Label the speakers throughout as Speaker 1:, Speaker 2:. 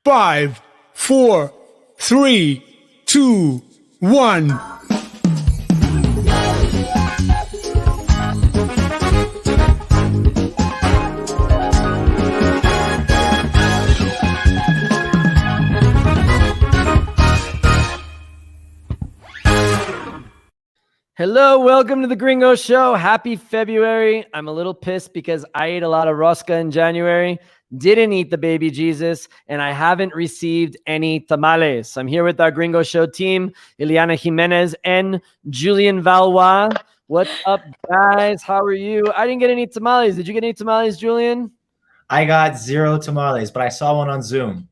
Speaker 1: 5, 4, 3, 2, 1.
Speaker 2: Hello, welcome to the Gringo Show. Happy February. I'm a little pissed because I ate a lot of rosca in January, didn't eat the baby Jesus, and I haven't received any tamales. I'm here with our Gringo Show team, Ileana Jimenez and Julian Valois. What's up, guys? How are you? I didn't get any tamales. Did you get any tamales, Julian?
Speaker 3: I got 0 tamales, but I saw one on Zoom.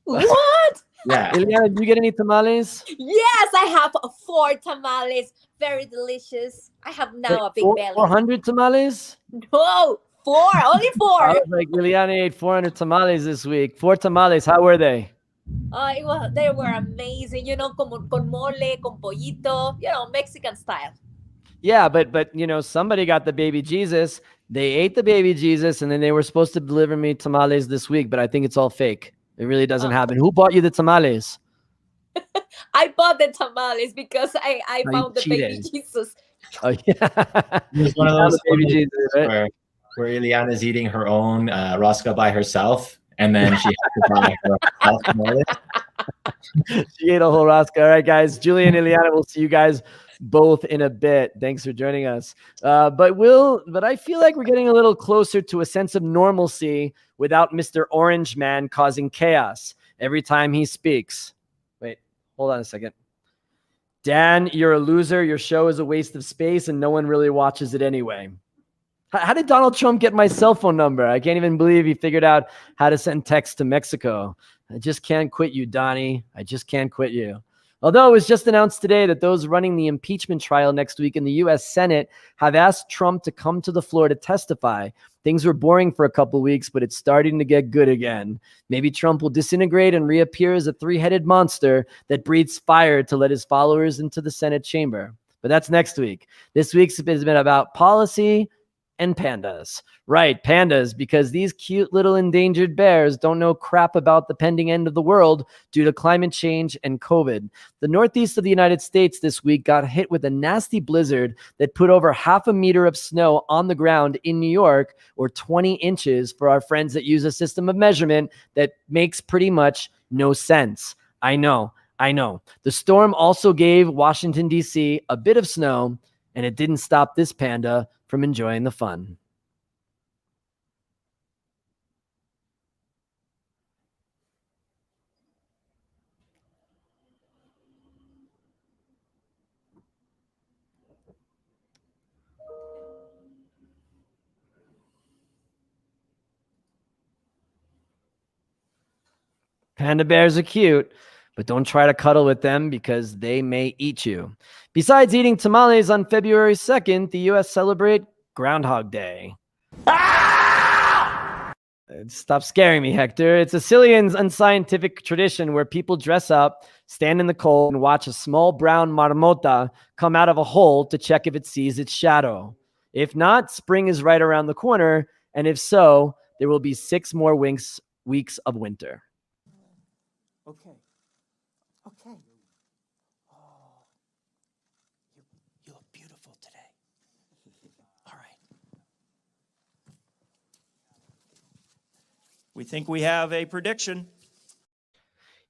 Speaker 4: What?
Speaker 3: Yeah.
Speaker 2: Ileana, did you get any tamales?
Speaker 4: Yes, I have 4 tamales. Very delicious. I have now a big belly.
Speaker 2: 400 tamales?
Speaker 4: No, 4. Only 4.
Speaker 2: I was like, Ileana ate 400 tamales this week. 4 tamales. How were they?
Speaker 4: They were amazing. You know, con mole, con pollito. You know, Mexican style.
Speaker 2: Yeah, but you know, somebody got the baby Jesus. They ate the baby Jesus, and then they were supposed to deliver me tamales this week, but I think it's all fake. It really doesn't happen. Who bought you the tamales?
Speaker 4: I bought the tamales because I found the
Speaker 2: cheated.
Speaker 4: baby Jesus.
Speaker 2: Oh, yeah.
Speaker 3: It was one of those
Speaker 2: baby Jesus, right?
Speaker 3: where Ileana's eating her own rosca by herself, and then she had to buy herself tamales.
Speaker 2: She ate a whole rosca. All right, guys. Julian and Ileana, we'll see you guys both in a bit. Thanks for joining us. But I feel like we're getting a little closer to a sense of normalcy without Mr. Orange Man causing chaos every time he speaks. Wait, hold on a second. Dan, you're a loser. Your show is a waste of space and no one really watches it anyway. How did Donald Trump get my cell phone number? I can't even believe he figured out how to send text to Mexico. I just can't quit you, Donnie. I just can't quit you. Although it was just announced today that those running the impeachment trial next week in the U.S. Senate have asked Trump to come to the floor to testify. Things were boring for a couple weeks, but it's starting to get good again. Maybe Trump will disintegrate and reappear as a 3-headed monster that breathes fire to let his followers into the Senate chamber. But that's next week. This week's has been about policy and pandas. Right, pandas, because these cute little endangered bears don't know crap about the pending end of the world due to climate change and COVID. The northeast of the United States this week got hit with a nasty blizzard that put over 0.5 meter of snow on the ground in New York, or 20 inches for our friends that use a system of measurement that makes pretty much no sense. I know. The storm also gave Washington, D.C. a bit of snow, and it didn't stop this panda from enjoying the fun. Panda bears are cute, but don't try to cuddle with them because they may eat you. Besides eating tamales on February 2nd, the U.S. celebrate Groundhog Day. Stop scaring me, Hector. It's a silly and unscientific tradition where people dress up, stand in the cold, and watch a small brown marmota come out of a hole to check if it sees its shadow. If not, spring is right around the corner, and if so, there will be 6 more weeks of winter.
Speaker 5: Okay. Oh, you look beautiful today. All right. We think we have a prediction.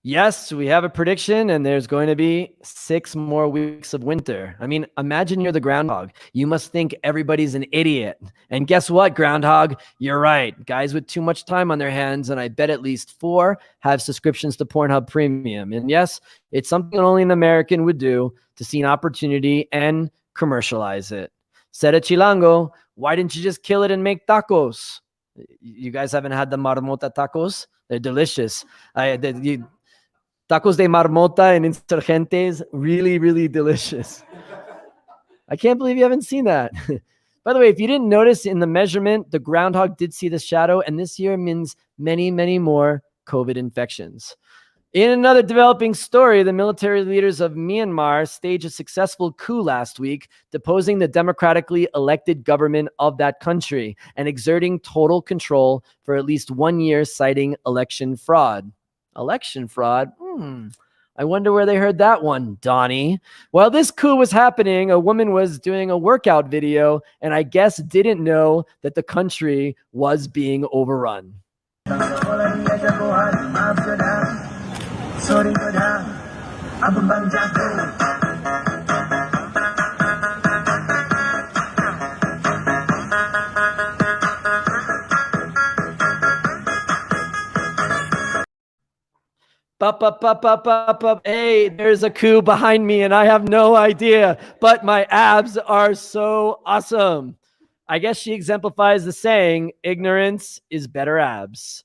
Speaker 2: Yes, we have a prediction, and there's going to be 6 more weeks of winter. I mean, imagine you're the groundhog. You must think everybody's an idiot. And guess what, groundhog? You're right. Guys with too much time on their hands, and I bet at least 4 have subscriptions to Pornhub Premium. And yes, it's something only an American would do to see an opportunity and commercialize it. Said a Chilango, why didn't you just kill it and make tacos? You guys haven't had the marmota tacos? They're delicious. Tacos de marmota and Insurgentes, really, really delicious. I can't believe you haven't seen that. By the way, if you didn't notice in the measurement, the groundhog did see the shadow, and this year means many, many more COVID infections. In another developing story, the military leaders of Myanmar staged a successful coup last week, deposing the democratically elected government of that country and exerting total control for at least 1 year, citing election fraud. Election fraud? I wonder where they heard that one, Donnie. While this coup was happening, a woman was doing a workout video and I guess didn't know that the country was being overrun. Hey, there's a coup behind me and I have no idea, but my abs are so awesome. I guess she exemplifies the saying, ignorance is better abs.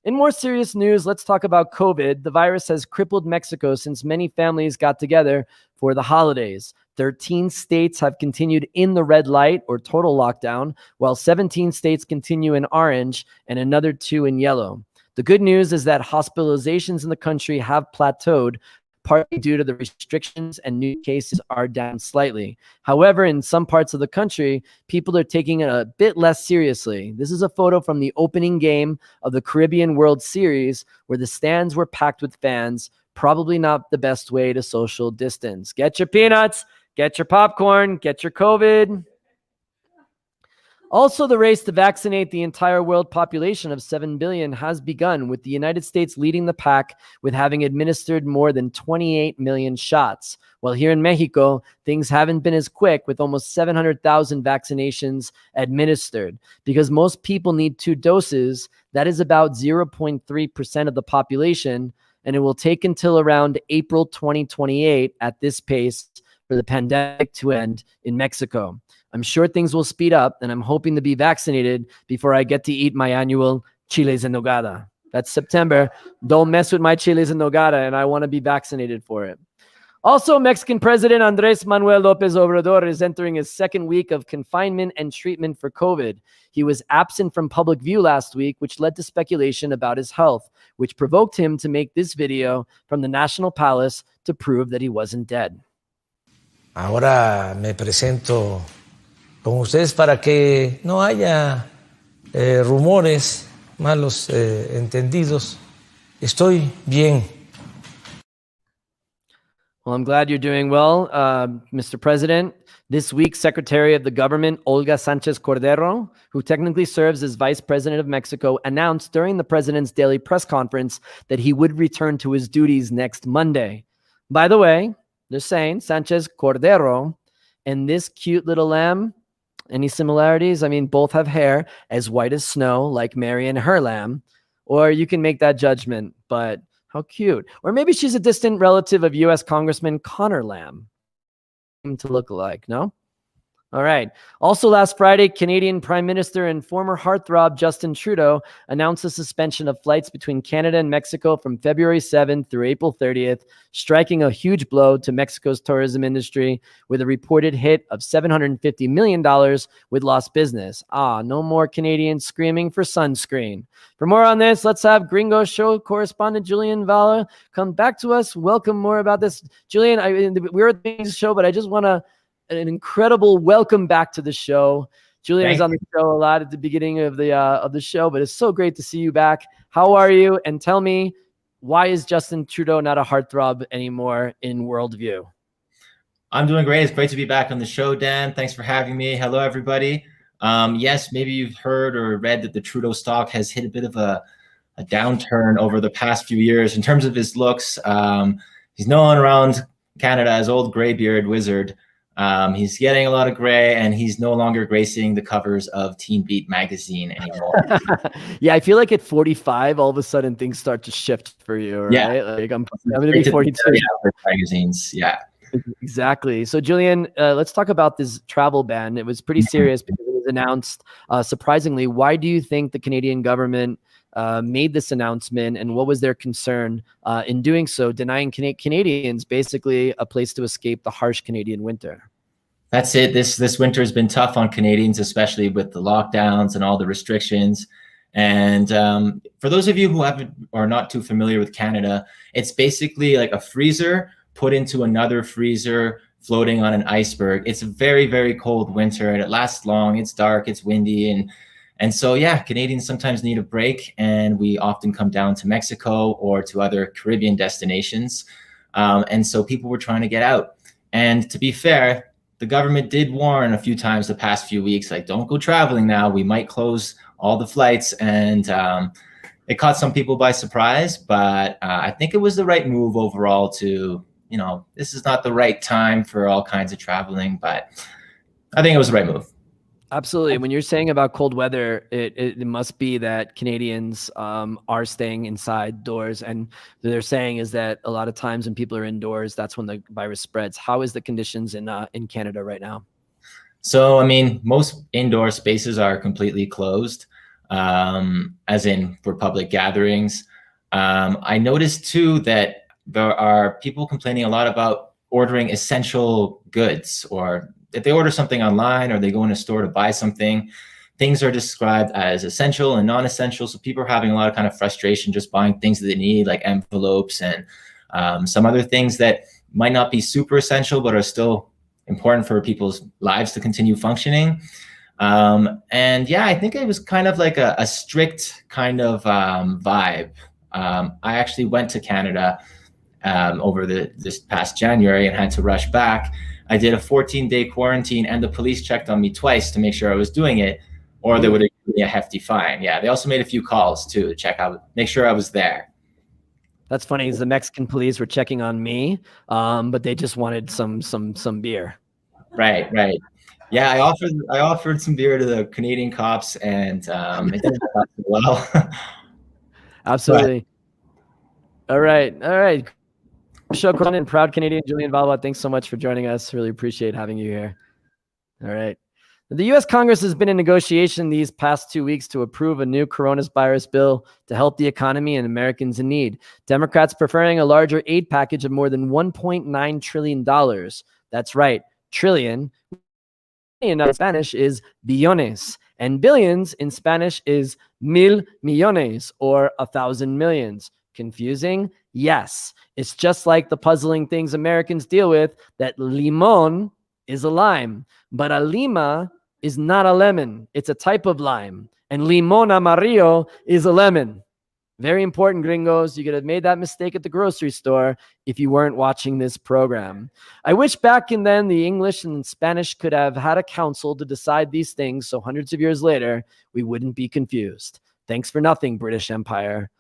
Speaker 2: In more serious news, let's talk about COVID. The virus has crippled Mexico since many families got together for the holidays. 13 states have continued in the red light or total lockdown, while 17 states continue in orange and another 2 in yellow. The good news is that hospitalizations in the country have plateaued, partly due to the restrictions and new cases are down slightly. However, in some parts of the country, people are taking it a bit less seriously. This is a photo from the opening game of the Caribbean World Series where the stands were packed with fans, probably not the best way to social distance. Get your peanuts, get your popcorn, get your COVID. Also, the race to vaccinate the entire world population of 7 billion has begun, with the United States leading the pack with having administered more than 28 million shots. While here in Mexico, things haven't been as quick, with almost 700,000 vaccinations administered. Because most people need 2 doses, that is about 0.3% of the population, and it will take until around April 2028 at this pace for the pandemic to end in Mexico. I'm sure things will speed up, and I'm hoping to be vaccinated before I get to eat my annual chiles en nogada. That's September. Don't mess with my chiles en nogada, and I want to be vaccinated for it. Also, Mexican President Andrés Manuel López Obrador is entering his 2nd week of confinement and treatment for COVID. He was absent from public view last week, which led to speculation about his health, which provoked him to make this video from the National Palace to prove that he wasn't dead.
Speaker 6: Ahora me presento con ustedes para que no haya rumores, malos entendidos. Estoy bien.
Speaker 2: Well, I'm glad you're doing well, Mr. President. This week, Secretary of the Government, Olga Sanchez Cordero, who technically serves as Vice President of Mexico, announced during the president's daily press conference that he would return to his duties next Monday. By the way, they're saying Sanchez Cordero and this cute little lamb, any similarities? I mean, both have hair as white as snow, like Mary and her lamb. Or you can make that judgment, but how cute. Or maybe she's a distant relative of U.S. Congressman Connor Lamb. To look alike, no? All right. Also last Friday, Canadian Prime Minister and former heartthrob Justin Trudeau announced the suspension of flights between Canada and Mexico from February 7th through April 30th, striking a huge blow to Mexico's tourism industry with a reported hit of $750 million with lost business. No more Canadians screaming for sunscreen. For more on this, let's have Gringo show correspondent Julian Vala come back to us. Welcome more about this. Julian, we're at the show, but I just want to an incredible welcome back to the show. Julian was on the show a lot at the beginning of the show, but it's so great to see you back. How are you? And tell me, why is Justin Trudeau not a heartthrob anymore in worldview?
Speaker 3: I'm doing great. It's great to be back on the show, Dan. Thanks for having me. Hello, everybody. Yes, maybe you've heard or read that the Trudeau stock has hit a bit of a downturn over the past few years in terms of his looks. He's known around Canada as Old Graybeard Wizard. He's getting a lot of gray, and he's no longer gracing the covers of Teen Beat magazine anymore.
Speaker 2: Yeah, I feel like at 45, all of a sudden things start to shift for you, right?
Speaker 3: Yeah.
Speaker 2: Like I'm going to be 42.
Speaker 3: Magazines, yeah.
Speaker 2: Exactly. So, Julian, let's talk about this travel ban. It was pretty serious because it was announced. Surprisingly, why do you think the Canadian government made this announcement, and what was their concern in doing so, denying Canadians basically a place to escape the harsh Canadian winter?
Speaker 3: That's it. This winter has been tough on Canadians, especially with the lockdowns and all the restrictions. And for those of you who haven't or are not too familiar with Canada, it's basically like a freezer put into another freezer floating on an iceberg. It's a very, very cold winter, and it lasts long. It's dark, it's windy, and And so, yeah, Canadians sometimes need a break, and we often come down to Mexico or to other Caribbean destinations. And so people were trying to get out. And to be fair, the government did warn a few times the past few weeks, like, don't go traveling now. We might close all the flights. And it caught some people by surprise. But I think it was the right move overall to, this is not the right time for all kinds of traveling, but I think it was the right move.
Speaker 2: Absolutely. When you're saying about cold weather, it must be that Canadians are staying inside doors. And they're saying is that a lot of times when people are indoors, that's when the virus spreads. How is the conditions in Canada right now?
Speaker 3: So, I mean, most indoor spaces are completely closed, as in for public gatherings. I noticed too that there are people complaining a lot about ordering essential goods, or if they order something online or they go in a store to buy something, things are described as essential and non-essential. So people are having a lot of kind of frustration just buying things that they need, like envelopes and some other things that might not be super essential, but are still important for people's lives to continue functioning. And yeah, I think it was kind of like a strict kind of vibe. I actually went to Canada over this past January and had to rush back. I did a 14-day quarantine, and the police checked on me twice to make sure I was doing it, or they would have given me a hefty fine. Yeah, they also made a few calls too to check out, make sure I was there.
Speaker 2: That's funny. Is the Mexican police were checking on me, but they just wanted some beer.
Speaker 3: Right. Yeah, I offered some beer to the Canadian cops, and it didn't go so well.
Speaker 2: Absolutely. But, all right. Show correspondent, proud Canadian, Julian Valva. Thanks so much for joining us. Really appreciate having you here. All right. The U.S. Congress has been in negotiation these past 2 weeks to approve a new coronavirus bill to help the economy and Americans in need. Democrats preferring a larger aid package of more than $1.9 trillion. That's right, trillion. In Spanish is billones, and billions in Spanish is mil millones, or 1,000 millions. Confusing? Yes. It's just like the puzzling things Americans deal with, that limon is a lime, but a lima is not a lemon. It's a type of lime. And limon amarillo is a lemon. Very important, gringos. You could have made that mistake at the grocery store if you weren't watching this program. I wish back in then the English and Spanish could have had a council to decide these things, so hundreds of years later, we wouldn't be confused. Thanks for nothing, British Empire.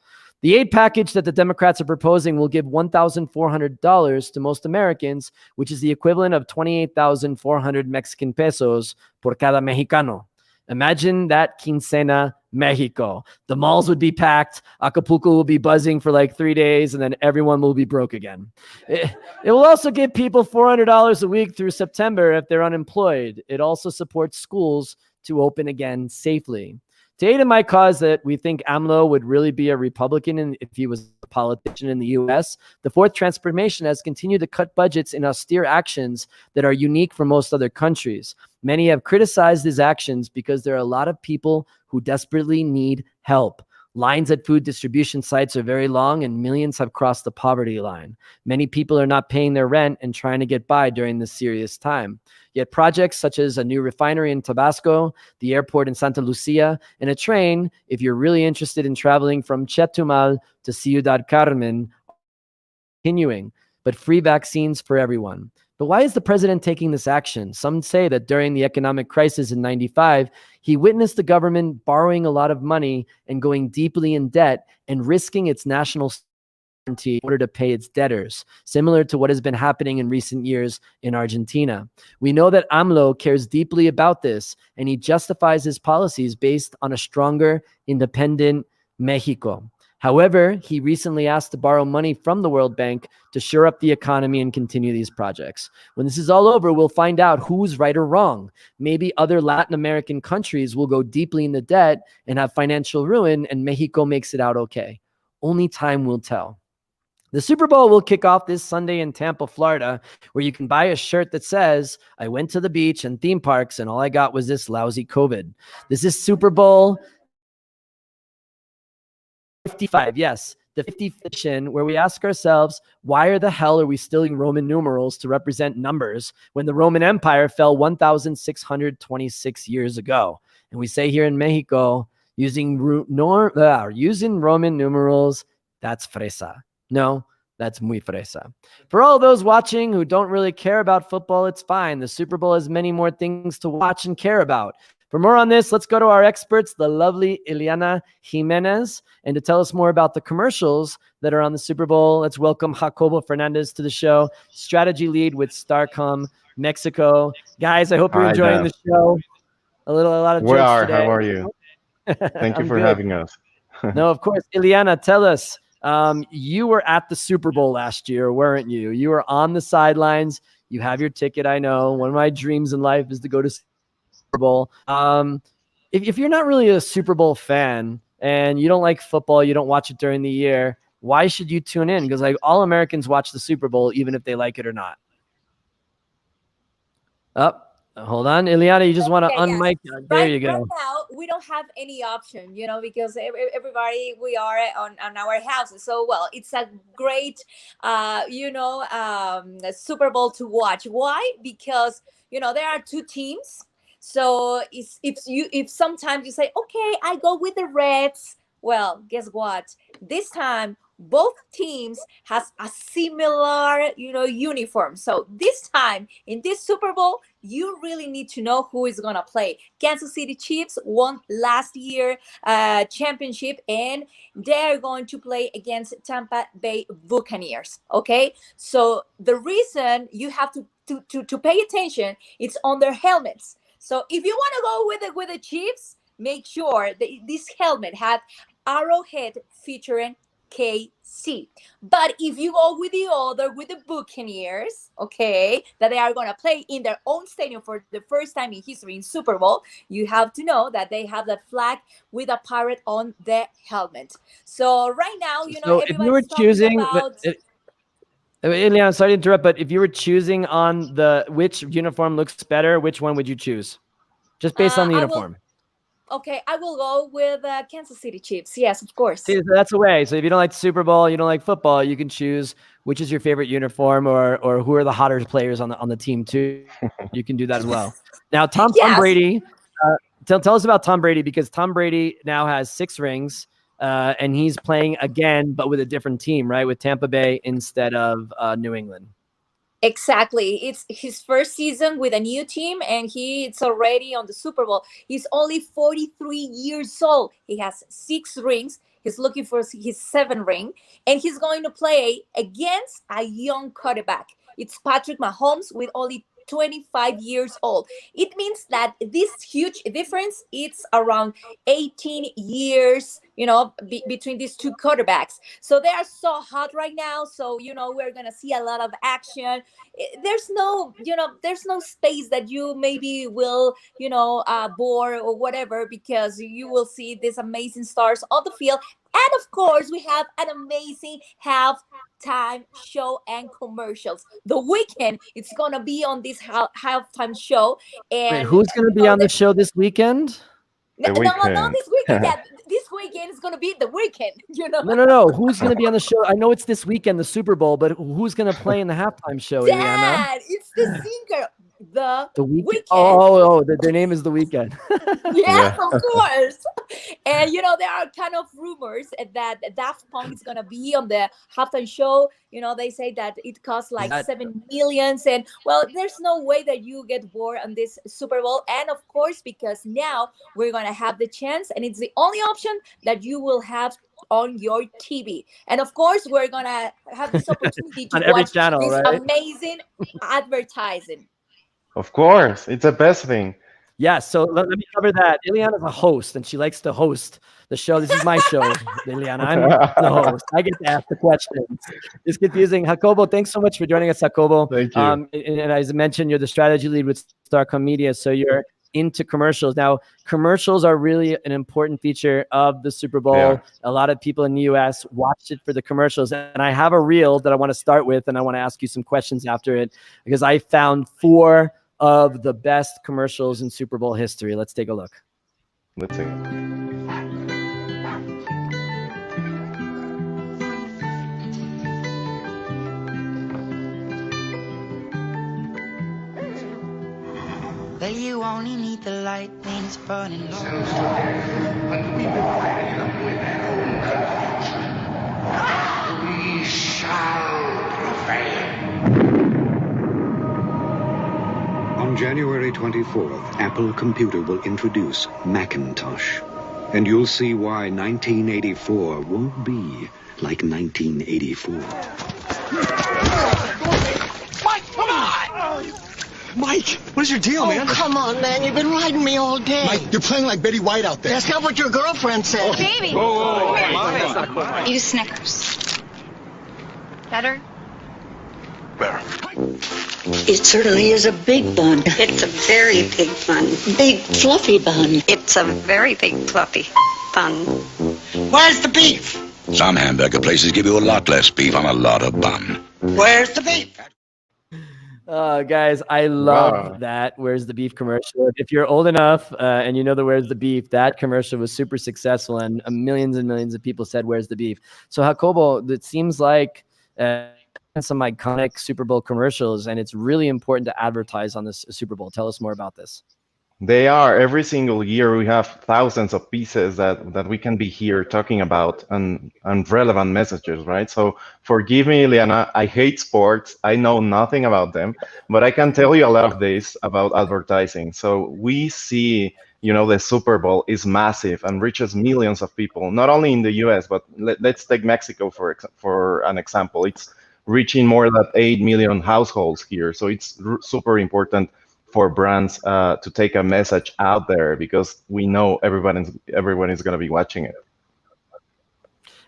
Speaker 2: The aid package that the Democrats are proposing will give $1,400 to most Americans, which is the equivalent of 28,400 Mexican pesos por cada Mexicano. Imagine that quincena, Mexico. The malls would be packed. Acapulco will be buzzing for like 3 days, and then everyone will be broke again. It will also give people $400 a week through September if they're unemployed. It also supports schools to open again safely. To aid in my cause that we think AMLO would really be a Republican if he was a politician in the U.S., the Fourth Transformation has continued to cut budgets in austere actions that are unique for most other countries. Many have criticized his actions because there are a lot of people who desperately need help. Lines at food distribution sites are very long, and millions have crossed the poverty line. Many people are not paying their rent and trying to get by during this serious time. Yet projects such as a new refinery in Tabasco, the airport in Santa Lucia, and a train, if you're really interested in traveling from Chetumal to Ciudad Carmen, are continuing, but free vaccines for everyone. But why is the president taking this action? Some say that during the economic crisis in 95, he witnessed the government borrowing a lot of money and going deeply in debt and risking its national sovereignty in order to pay its debtors, similar to what has been happening in recent years in Argentina. We know that AMLO cares deeply about this, and he justifies his policies based on a stronger, independent Mexico. However, he recently asked to borrow money from the World Bank to shore up the economy and continue these projects. When this is all over, we'll find out who's right or wrong. Maybe other Latin American countries will go deeply into debt and have financial ruin, and Mexico makes it out okay. Only time will tell. The Super Bowl will kick off this Sunday in Tampa, Florida, where you can buy a shirt that says, "I went to the beach and theme parks, and all I got was this lousy COVID." This is Super Bowl 55, yes, the 50th edition, where we ask ourselves, why the hell are we still using Roman numerals to represent numbers when the Roman Empire fell 1,626 years ago? And we say here in Mexico, using Roman numerals, that's fresa. No, that's muy fresa. For all those watching who don't really care about football, it's fine. The Super Bowl has many more things to watch and care about. For more on this, let's go to our experts, the lovely Ileana Jimenez. And to tell us more about the commercials that are on the Super Bowl, let's welcome Jacobo Fernandez to the show, strategy lead with Starcom Mexico. Guys, I hope you're enjoying the show. A lot of jokes
Speaker 7: We are.
Speaker 2: today.
Speaker 7: How are you? Thank you for
Speaker 2: good.
Speaker 7: having us.
Speaker 2: No, of course. Ileana, tell us, you were at the Super Bowl last year, weren't you? You were on the sidelines. You have your ticket, I know. One of my dreams in life is to go to Super Bowl. If you're not really a Super Bowl fan and you don't like football, you don't watch it during the year, why should you tune in? Because like all Americans watch the Super Bowl, even if they like it or not. Hold on, Ileana, you just want to unmic. There you go.
Speaker 4: Right now, we don't have any option, because everybody, we are on our houses. So, well, it's a great, Super Bowl to watch. Why? Because, there are two teams. So if sometimes you say, okay, I go with the Reds. Well, guess what? This time, both teams has a similar, uniform. So this time in this Super Bowl, you really need to know who is going to play. Kansas City Chiefs won last year championship, and they're going to play against Tampa Bay Buccaneers. Okay. So the reason you have to pay attention, it's on their helmets. So if you want to go with the Chiefs, make sure that this helmet has arrowhead featuring KC. But if you go with the Buccaneers, okay, that they are going to play in their own stadium for the first time in history in Super Bowl, you have to know that they have the flag with a pirate on the helmet. So right now,
Speaker 2: so if you were choosing about... Ileana, sorry to interrupt, but if you were choosing on which uniform looks better, which one would you choose? Just based on the uniform.
Speaker 4: I will go with Kansas City Chiefs. Yes, of course.
Speaker 2: See, that's the way. So if you don't like the Super Bowl, you don't like football, you can choose which is your favorite uniform or who are the hotter players on the team too. You can do that as well. Now, Tom Brady, tell us about Tom Brady, because Tom Brady now has 6 rings. And he's playing again, but with a different team, right? With Tampa Bay instead of New England.
Speaker 4: Exactly. It's his first season with a new team, and it's already on the Super Bowl. He's only 43 years old. He has 6 rings. He's looking for his 7th ring, and he's going to play against a young quarterback. It's Patrick Mahomes with only 25 years old. It means that this huge difference, it's around 18 years, between these two quarterbacks. So they are so hot right now. So, we're going to see a lot of action. There's no space that you maybe will, bore or whatever, because you will see these amazing stars on the field. And of course, we have an amazing halftime show and commercials. The Weeknd, it's going to be on this halftime show. And
Speaker 2: wait, who's going to be on the show this weekend?
Speaker 4: No, not this weekend. Yeah, this weekend is going to be the Weeknd.
Speaker 2: No. Who's going to be on the show? I know it's this weekend, the Super Bowl, but who's going to play in the halftime show,
Speaker 4: Dad, it's the singer, the Weeknd.
Speaker 2: Oh, their name is The Weeknd.
Speaker 4: Yes, of course. And there are kind of rumors that Daft Punk is gonna be on the halftime show. They say that it costs like $7 million, and well, there's no way that you get bored on this Super Bowl. And of course, because now we're gonna have the chance, and it's the only option that you will have on your TV. And of course, we're gonna have this opportunity to watch this amazing advertising.
Speaker 7: Of course, it's the best thing.
Speaker 2: Yeah, so let me cover that. Ileana's a host, and she likes to host the show. This is my show, Ileana. I'm the host. I get to ask the questions. It's confusing. Jacobo, thanks so much for joining us, Jacobo.
Speaker 7: Thank you.
Speaker 2: And as I mentioned, you're the strategy lead with Starcom Media, so you're into commercials. Now, commercials are really an important feature of the Super Bowl.
Speaker 7: Yeah.
Speaker 2: A lot of people in the U.S. watched it for the commercials, and I have a reel that I want to start with, and I want to ask you some questions after it, because I found 4 of the best commercials in Super Bowl history. Let's take a look.
Speaker 7: Let's see.
Speaker 8: Well, you only need the light when it's burning low.
Speaker 9: But we've been fighting them with their own confusion. We shall prevail.
Speaker 10: On January 24th, Apple Computer will introduce Macintosh. And you'll see why 1984 won't be like 1984.
Speaker 9: Mike, come on!
Speaker 11: Mike, what is your deal, man?
Speaker 12: Oh, come on, man. You've been riding me all day.
Speaker 11: Mike, you're playing like Betty White out there.
Speaker 12: That's not what your girlfriend said.
Speaker 11: Oh.
Speaker 13: Baby.
Speaker 11: Oh,
Speaker 13: That's not cool. Eat a Snickers. Better?
Speaker 11: Better.
Speaker 14: It certainly is a big bun. It's a very big bun. Big, fluffy bun.
Speaker 13: It's a very big, fluffy bun.
Speaker 12: Where's the beef?
Speaker 15: Some hamburger places give you a lot less beef on a lot of bun.
Speaker 12: Where's the beef?
Speaker 2: Guys, I love that Where's the Beef commercial. If you're old enough and you know the Where's the Beef, that commercial was super successful and millions of people said Where's the Beef. So Jacobo, it seems like some iconic Super Bowl commercials, and it's really important to advertise on this Super Bowl. Tell us more about this.
Speaker 7: They are. Every single year we have thousands of pieces that we can be here talking about and relevant messages, right? So forgive me, Ileana, I hate sports. I know nothing about them, but I can tell you a lot of this about advertising. So we see, the Super Bowl is massive and reaches millions of people, not only in the US, but let's take Mexico for an example. It's reaching more than 8 million households here. So it's super important for brands to take a message out there because we know everyone is going to be watching it.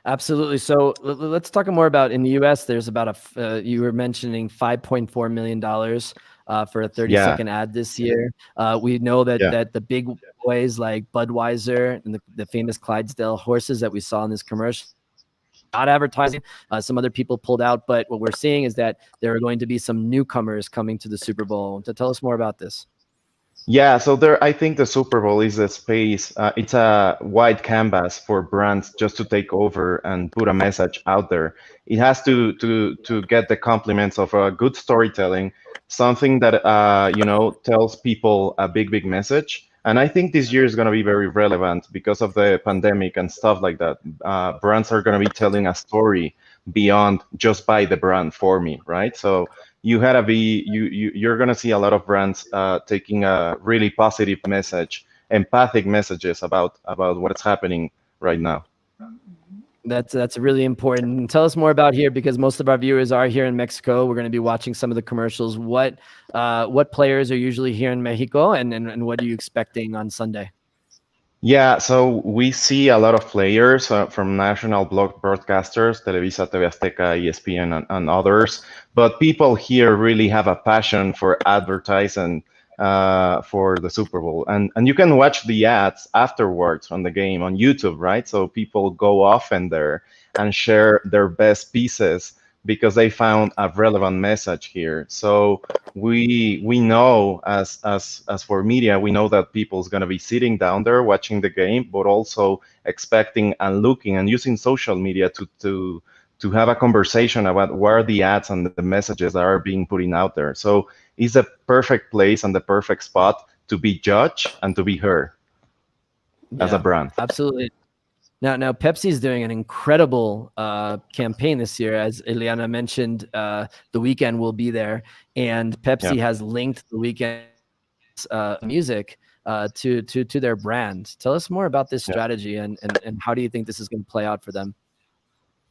Speaker 2: Absolutely. So let's talk more about in the U.S. There's about you were mentioning $5.4 million for a 30-second ad this year. We know that the big boys like Budweiser and the famous Clydesdale horses that we saw in this commercial, not advertising. Some other people pulled out, but what we're seeing is that there are going to be some newcomers coming to the Super Bowl. To tell us more about this.
Speaker 7: Yeah, so I think the Super Bowl is a space. It's a wide canvas for brands just to take over and put a message out there. It has to get the compliments of good storytelling, something that tells people a big message. And I think this year is going to be very relevant because of the pandemic and stuff like that. Brands are going to be telling a story beyond just buy the brand for me, right? So you're going to see a lot of brands taking a really positive message, empathic messages about what's happening right now.
Speaker 2: That's really important. Tell us more about here because most of our viewers are here in Mexico. We're going to be watching some of the commercials. What players are usually here in Mexico, and what are you expecting on Sunday?
Speaker 7: Yeah, so we see a lot of players from national broadcasters, Televisa, TV Azteca, ESPN, and others. But people here really have a passion for advertising for the Super Bowl. And you can watch the ads afterwards on the game on YouTube, right? So people go often there and share their best pieces because they found a relevant message here. So we know as for media, we know that people's going to be sitting down there watching the game, but also expecting and looking and using social media to have a conversation about where the ads and the messages that are being put in out there. So it's a perfect place and the perfect spot to be judged and to be heard as a brand.
Speaker 2: Absolutely. Now Pepsi is doing an incredible campaign this year. As Ileana mentioned, The Weeknd will be there, and Pepsi has linked The Weeknd's music to their brand. Tell us more about this strategy and how do you think this is going to play out for them?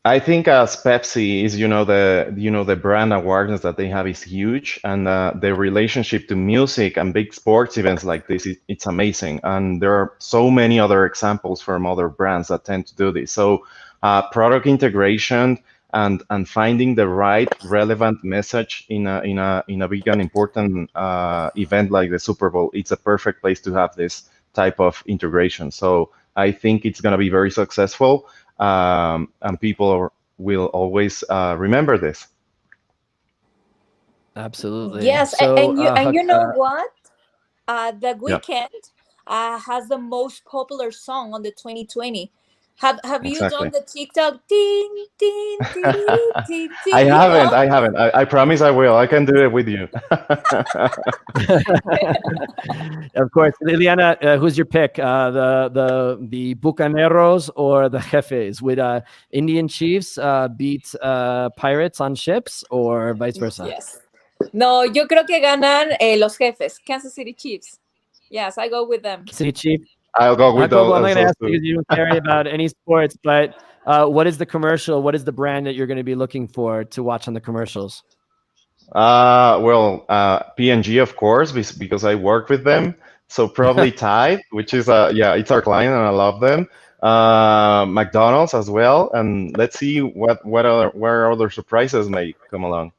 Speaker 7: I think as Pepsi is, the brand awareness that they have is huge, and the relationship to music and big sports events like this, it's amazing. And there are so many other examples from other brands that tend to do this. So product integration and finding the right relevant message in a big and important event like the Super Bowl, it's a perfect place to have this type of integration. So I think it's going to be very successful. And people will always remember this.
Speaker 2: Absolutely.
Speaker 4: Yes,
Speaker 2: so,
Speaker 4: and you know what? The Weeknd has the most popular song on the 2020. Have you
Speaker 7: Exactly.
Speaker 4: done the TikTok ding ding ding ding ding?
Speaker 7: I
Speaker 4: You
Speaker 7: haven't.
Speaker 4: know?
Speaker 7: I haven't. I promise I will. I can do it with you.
Speaker 2: Of course, Liliana, who's your pick? The Bucaneros or the Jefes? Would Indian Chiefs beat Pirates on ships or vice versa?
Speaker 4: Yes. No, yo creo que ganan los Jefes, Kansas City Chiefs. Yes, I go with them.
Speaker 2: City Chief.
Speaker 7: I'll go with
Speaker 2: Jacobo, I'm not
Speaker 7: those
Speaker 2: going to ask you
Speaker 7: two.
Speaker 2: because you don't care about any sports, but what is the commercial? What is the brand that you're going to be looking for to watch on the commercials?
Speaker 7: Well, P&G, of course, because I work with them. So probably Tide, which is yeah, it's our client and I love them. McDonald's as well, and let's see where other surprises may come along.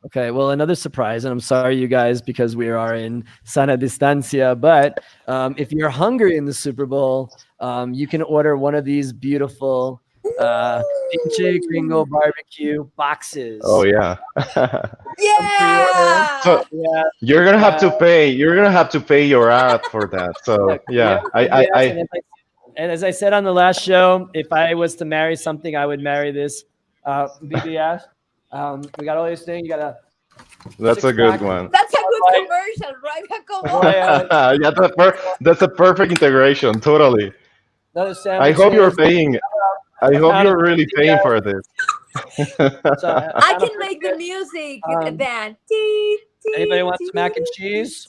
Speaker 2: Okay, well, another surprise, and I'm sorry, you guys, because we are in sana distancia, but if you're hungry in the Super Bowl, you can order one of these beautiful Pinche Gringo barbecue boxes.
Speaker 7: Oh yeah.
Speaker 4: Yeah.
Speaker 7: So you're gonna have to pay. You're gonna have to pay your ad for that. So yeah,
Speaker 2: And as I said on the last show, if I was to marry something, I would marry this BBS. We got all these things. You got a.
Speaker 7: That's a good one.
Speaker 4: That's a good commercial, right, Jacobo?
Speaker 7: Yeah, that's a perfect integration. Totally. I hope you're paying. I hope you're really paying for this.
Speaker 4: I can make the music then.
Speaker 2: Anybody wants mac and cheese?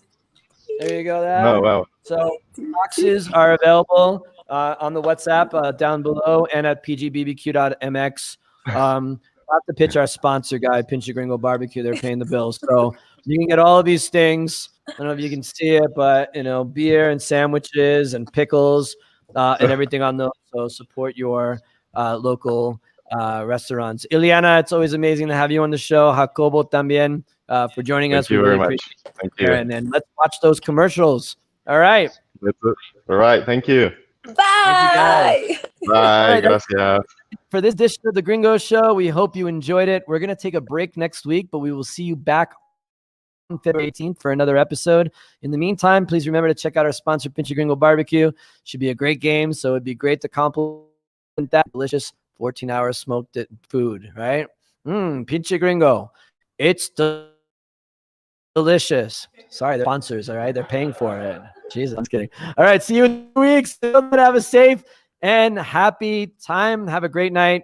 Speaker 2: There you go. That.
Speaker 7: No, wow.
Speaker 2: So boxes are available on the WhatsApp down below and at pgbbq.mx. I'll have to pitch our sponsor guy, Pinche Gringo Barbecue. They're paying the bills. So you can get all of these things. I don't know if you can see it, but, beer and sandwiches and pickles and everything on those. So support your local restaurants. Ileana, it's always amazing to have you on the show. Jacobo también for joining us.
Speaker 7: Thank you very much. Thank you.
Speaker 2: And then let's watch those commercials. All right.
Speaker 7: That's it. All right. Thank you.
Speaker 4: Bye.
Speaker 7: Bye. Gracias.
Speaker 2: For this edition of the Gringo Show, we hope you enjoyed it. We're going to take a break next week, but we will see you back on February 18th for another episode. In the meantime, please remember to check out our sponsor, Pinche Gringo Barbecue. Should be a great game, so it'd be great to compliment that delicious 14-hour smoked food, right? Pinche Gringo. It's delicious. Sorry, they're sponsors, all right? They're paying for it. Jesus, I'm just kidding. All right, see you in 2 weeks. Have a safe and happy time. Have a great night.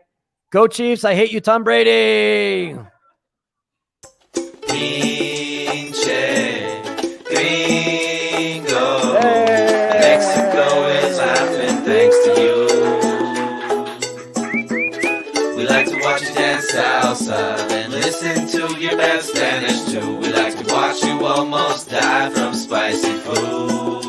Speaker 2: Go Chiefs. I hate you, Tom Brady.
Speaker 16: Pinche Gringo. Hey. Mexico is laughing thanks to you. We like to watch you dance salsa and listen to your bad Spanish too. We like to watch you almost die from spicy food.